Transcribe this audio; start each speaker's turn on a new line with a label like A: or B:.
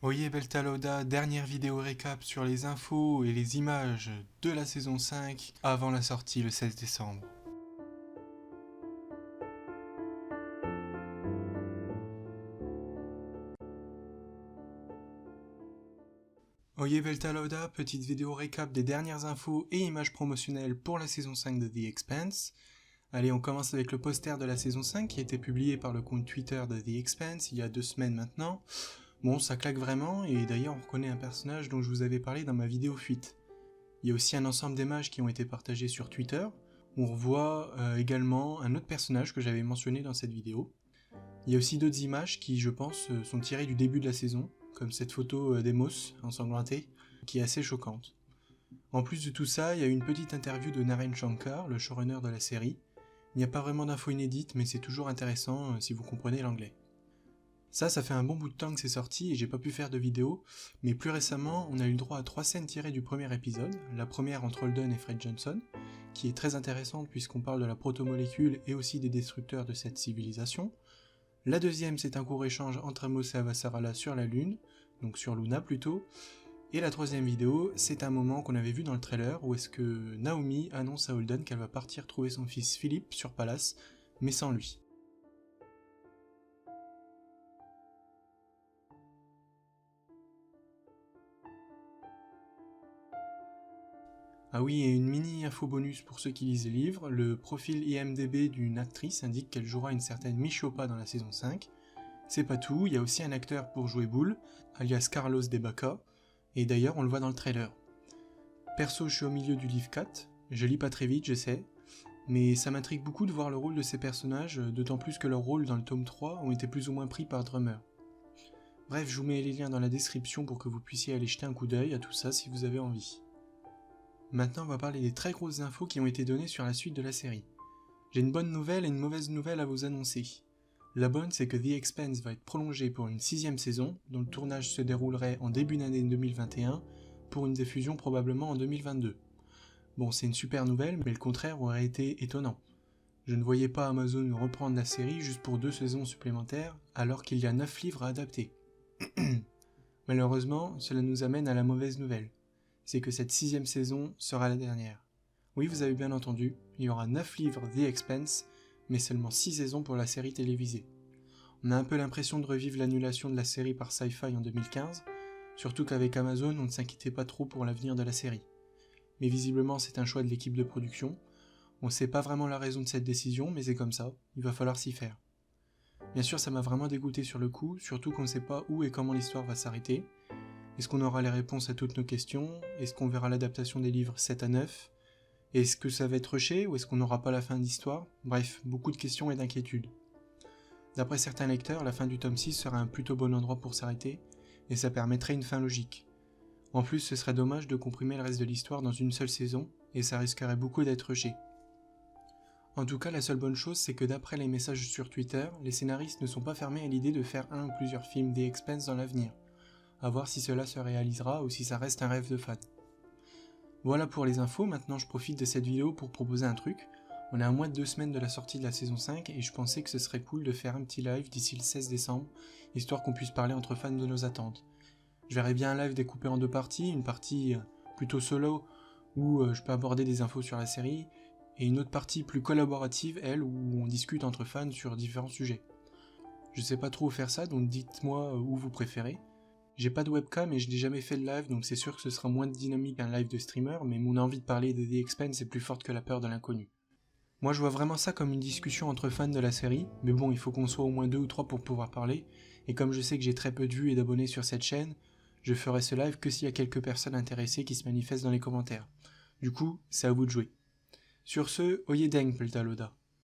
A: Oye Beltaloda, dernière vidéo récap sur les infos et les images de la saison 5 avant la sortie le 16 décembre. Oye Beltaloda, petite vidéo récap des dernières infos et images promotionnelles pour la saison 5 de The Expanse. Allez, on commence avec le poster de la saison 5 qui a été publié par le compte Twitter de The Expanse il y a 2 semaines maintenant. Bon, ça claque vraiment, et d'ailleurs on reconnaît un personnage dont je vous avais parlé dans ma vidéo fuite. Il y a aussi un ensemble d'images qui ont été partagées sur Twitter. On revoit également un autre personnage que j'avais mentionné dans cette vidéo. Il y a aussi d'autres images qui, je pense, sont tirées du début de la saison, comme cette photo d'Emos ensanglantée, qui est assez choquante. En plus de tout ça, il y a une petite interview de Naren Shankar, le showrunner de la série. Il n'y a pas vraiment d'infos inédites, mais c'est toujours intéressant si vous comprenez l'anglais. Ça fait un bon bout de temps que c'est sorti et j'ai pas pu faire de vidéo, mais plus récemment, on a eu le droit à 3 scènes tirées du premier épisode, la première entre Holden et Fred Johnson, qui est très intéressante puisqu'on parle de la protomolécule et aussi des destructeurs de cette civilisation. La deuxième, c'est un court échange entre Amos et Avasarala sur la Lune, donc sur Luna plutôt, et la troisième vidéo, c'est un moment qu'on avait vu dans le trailer où est-ce que Naomi annonce à Holden qu'elle va partir trouver son fils Philip sur Pallas, mais sans lui. Ah oui, et une mini info bonus pour ceux qui lisent les livres, le profil IMDB d'une actrice indique qu'elle jouera une certaine Michopa dans la saison 5. C'est pas tout, il y a aussi un acteur pour jouer Bull, alias Carlos de Baca, et d'ailleurs on le voit dans le trailer. Perso, je suis au milieu du livre 4, je lis pas très vite, je sais, mais ça m'intrigue beaucoup de voir le rôle de ces personnages, d'autant plus que leurs rôles dans le tome 3 ont été plus ou moins pris par Drummer. Bref, je vous mets les liens dans la description pour que vous puissiez aller jeter un coup d'œil à tout ça si vous avez envie. Maintenant, on va parler des très grosses infos qui ont été données sur la suite de la série. J'ai une bonne nouvelle et une mauvaise nouvelle à vous annoncer. La bonne, c'est que The Expanse va être prolongé pour une 6ème saison, dont le tournage se déroulerait en début d'année 2021, pour une diffusion probablement en 2022. Bon, c'est une super nouvelle, mais le contraire aurait été étonnant. Je ne voyais pas Amazon reprendre la série juste pour 2 saisons supplémentaires, alors qu'il y a 9 livres à adapter. Malheureusement, cela nous amène à la mauvaise nouvelle. C'est que cette 6ème saison sera la dernière. Oui, vous avez bien entendu, il y aura 9 livres The Expanse, mais seulement 6 saisons pour la série télévisée. On a un peu l'impression de revivre l'annulation de la série par Sci-Fi en 2015, surtout qu'avec Amazon, on ne s'inquiétait pas trop pour l'avenir de la série. Mais visiblement, c'est un choix de l'équipe de production. On ne sait pas vraiment la raison de cette décision, mais c'est comme ça, il va falloir s'y faire. Bien sûr, ça m'a vraiment dégoûté sur le coup, surtout qu'on ne sait pas où et comment l'histoire va s'arrêter. Est-ce qu'on aura les réponses à toutes nos questions? Est-ce qu'on verra l'adaptation des livres 7 à 9? Est-ce que ça va être rushé ou est-ce qu'on n'aura pas la fin de l'histoire? Bref, beaucoup de questions et d'inquiétudes. D'après certains lecteurs, la fin du tome 6 sera un plutôt bon endroit pour s'arrêter, et ça permettrait une fin logique. En plus, ce serait dommage de comprimer le reste de l'histoire dans une seule saison, et ça risquerait beaucoup d'être rushé. En tout cas, la seule bonne chose, c'est que d'après les messages sur Twitter, les scénaristes ne sont pas fermés à l'idée de faire un ou plusieurs films The Expanse dans l'avenir. À voir si cela se réalisera ou si ça reste un rêve de fan. Voilà pour les infos, maintenant je profite de cette vidéo pour proposer un truc. On est à moins de 2 semaines de la sortie de la saison 5 et je pensais que ce serait cool de faire un petit live d'ici le 16 décembre, histoire qu'on puisse parler entre fans de nos attentes. Je verrai bien un live découpé en 2 parties, une partie plutôt solo où je peux aborder des infos sur la série, et une autre partie plus collaborative, elle, où on discute entre fans sur différents sujets. Je sais pas trop où faire ça, donc dites-moi où vous préférez. J'ai pas de webcam et je n'ai jamais fait de live, donc c'est sûr que ce sera moins dynamique qu'un live de streamer, mais mon envie de parler de The Expanse est plus forte que la peur de l'inconnu. Moi je vois vraiment ça comme une discussion entre fans de la série, mais bon, il faut qu'on soit au moins 2 ou 3 pour pouvoir parler, et comme je sais que j'ai très peu de vues et d'abonnés sur cette chaîne, je ferai ce live que s'il y a quelques personnes intéressées qui se manifestent dans les commentaires. Du coup, c'est à vous de jouer. Sur ce, Oyedeng Peltaloda.